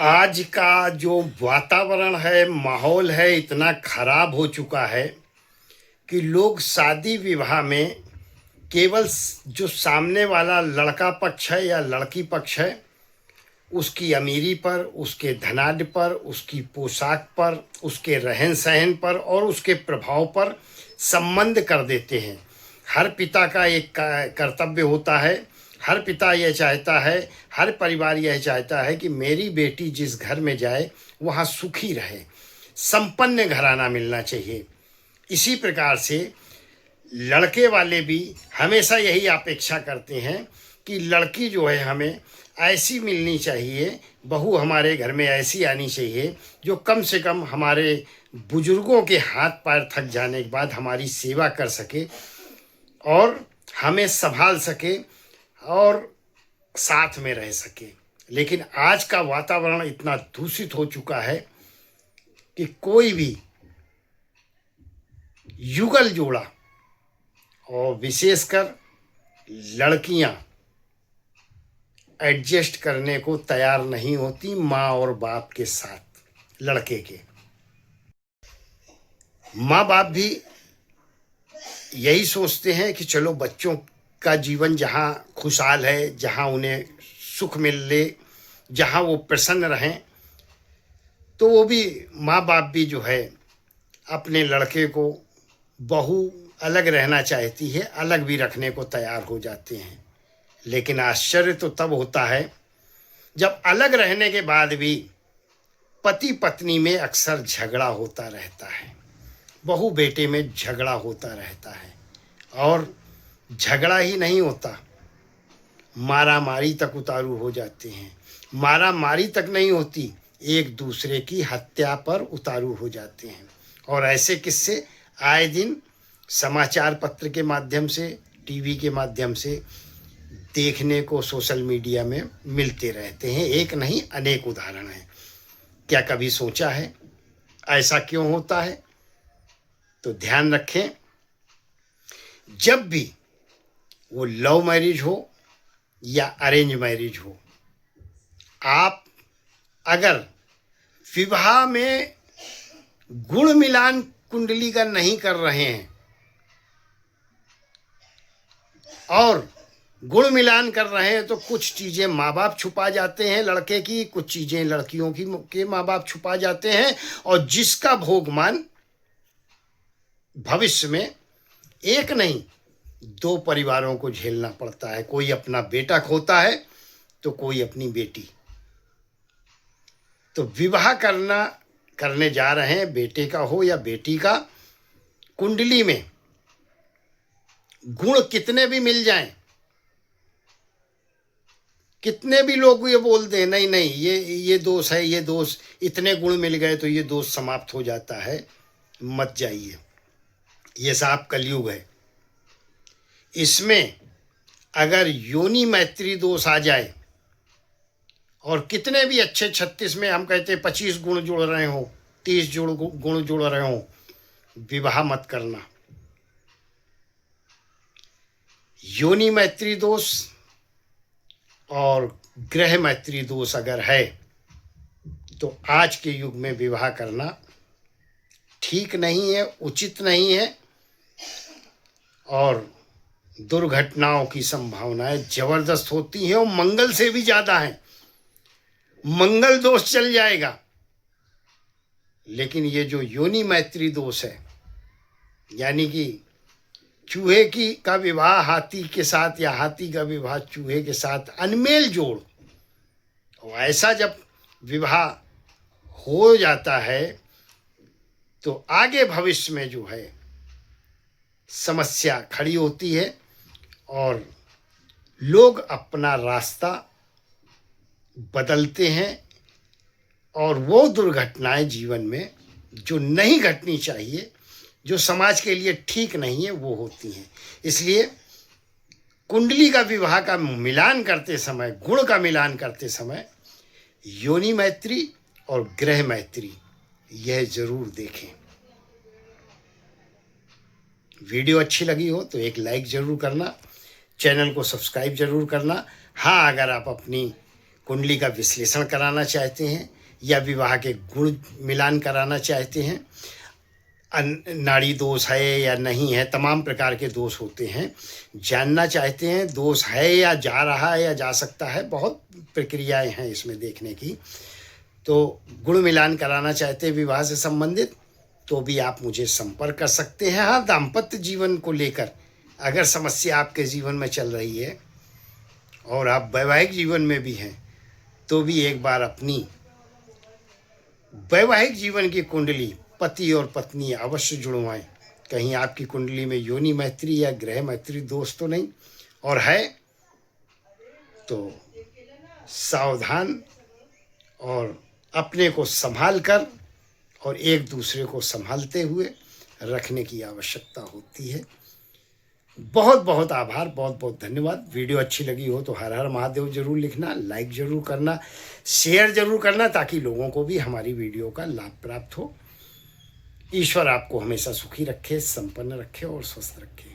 आज का जो वातावरण है, माहौल है, इतना खराब हो चुका है कि लोग शादी विवाह में केवल जो सामने वाला लड़का पक्ष है या लड़की पक्ष है, उसकी अमीरी पर, उसके धनाढ्य पर, उसकी पोशाक पर, उसके रहन सहन पर और उसके प्रभाव पर संबंध कर देते हैं। हर पिता का एक कर्तव्य होता है। हर पिता यह चाहता है, हर परिवार यह चाहता है कि मेरी बेटी जिस घर में जाए वहाँ सुखी रहे, संपन्न घराना मिलना चाहिए। इसी प्रकार से लड़के वाले भी हमेशा यही अपेक्षा करते हैं कि लड़की जो है हमें ऐसी मिलनी चाहिए, बहू हमारे घर में ऐसी आनी चाहिए जो कम से कम हमारे बुजुर्गों के हाथ पैर थक जाने के बाद हमारी सेवा कर सके और हमें संभाल सके और साथ में रह सके। लेकिन आज का वातावरण इतना दूषित हो चुका है कि कोई भी युगल जोड़ा और विशेषकर लड़कियां एडजस्ट करने को तैयार नहीं होती माँ और बाप के साथ। लड़के के माँ बाप भी यही सोचते हैं कि चलो बच्चों का जीवन जहाँ खुशहाल है, जहाँ उन्हें सुख मिल ले, जहाँ वो प्रसन्न रहें, तो वो भी माँ बाप भी जो है अपने लड़के को, बहू अलग रहना चाहती है, अलग भी रखने को तैयार हो जाते हैं। लेकिन आश्चर्य तो तब होता है जब अलग रहने के बाद भी पति पत्नी में अक्सर झगड़ा होता रहता है, बहू बेटे में झगड़ा होता रहता है। और झगड़ा ही नहीं होता, मारा मारी तक उतारू हो जाते हैं। मारा मारी तक नहीं होती, एक दूसरे की हत्या पर उतारू हो जाते हैं। और ऐसे किस्से आए दिन समाचार पत्र के माध्यम से, टीवी के माध्यम से देखने को सोशल मीडिया में मिलते रहते हैं। एक नहीं, अनेक उदाहरण हैं। क्या कभी सोचा है ऐसा क्यों होता है? तो ध्यान रखें, जब भी वो लव मैरिज हो या अरेंज मैरिज हो, आप अगर विवाह में गुण मिलान कुंडली का नहीं कर रहे हैं और गुण मिलान कर रहे हैं तो कुछ चीज़ें माँ बाप छुपा जाते हैं लड़के की, कुछ चीज़ें लड़कियों की के माँ बाप छुपा जाते हैं, और जिसका भोगमान भविष्य में एक नहीं दो परिवारों को झेलना पड़ता है। कोई अपना बेटा खोता है तो कोई अपनी बेटी। तो विवाह करने जा रहे हैं, बेटे का हो या बेटी का, कुंडली में गुण कितने भी मिल जाएं, कितने भी लोग ये बोल दें नहीं नहीं ये दोष है, ये दोष, इतने गुण मिल गए तो ये दोष समाप्त हो जाता है, मत जाइए। ये साफ कलयुग है। इसमें अगर योनि मैत्री दोष आ जाए और कितने भी अच्छे 36 में हम कहते 25 गुण जुड़ रहे हो, 30 गुण जुड़ रहे हो, विवाह मत करना। योनि मैत्री दोष और ग्रह मैत्री दोष अगर है तो आज के युग में विवाह करना ठीक नहीं है, उचित नहीं है, और दुर्घटनाओं की संभावनाएं जबरदस्त होती हैं और मंगल से भी ज्यादा है। मंगल दोष चल जाएगा, लेकिन ये जो योनि मैत्री दोष है, यानी कि चूहे की का विवाह हाथी के साथ या हाथी का विवाह चूहे के साथ, अनमेल जोड़, और ऐसा जब विवाह हो जाता है तो आगे भविष्य में जो है समस्या खड़ी होती है और लोग अपना रास्ता बदलते हैं और वो दुर्घटनाएं जीवन में जो नहीं घटनी चाहिए, जो समाज के लिए ठीक नहीं है, वो होती हैं। इसलिए कुंडली का विवाह का मिलान करते समय, गुण का मिलान करते समय योनि मैत्री और ग्रह मैत्री यह जरूर देखें। वीडियो अच्छी लगी हो तो एक लाइक जरूर करना, चैनल को सब्सक्राइब जरूर करना। हाँ, अगर आप अपनी कुंडली का विश्लेषण कराना चाहते हैं या विवाह के गुण मिलान कराना चाहते हैं, नाड़ी दोष है या नहीं है, तमाम प्रकार के दोष होते हैं, जानना चाहते हैं दोष है या जा रहा है या जा सकता है, बहुत प्रक्रियाएं हैं इसमें देखने की, तो गुण मिलान कराना चाहते हैं विवाह से संबंधित, तो भी आप मुझे संपर्क कर सकते हैं। हाँ, दाम्पत्य जीवन को लेकर अगर समस्या आपके जीवन में चल रही है और आप वैवाहिक जीवन में भी हैं, तो भी एक बार अपनी वैवाहिक जीवन की कुंडली पति और पत्नी अवश्य जुड़वाएं। कहीं आपकी कुंडली में योनि मैत्री या ग्रह मैत्री दोष तो नहीं, और है तो सावधान और अपने को संभाल कर और एक दूसरे को संभालते हुए रखने की आवश्यकता होती है। बहुत बहुत आभार, बहुत बहुत धन्यवाद। वीडियो अच्छी लगी हो तो हर हर महादेव जरूर लिखना, लाइक जरूर करना, शेयर जरूर करना, ताकि लोगों को भी हमारी वीडियो का लाभ प्राप्त हो। ईश्वर आपको हमेशा सुखी रखे, संपन्न रखे और स्वस्थ रखे।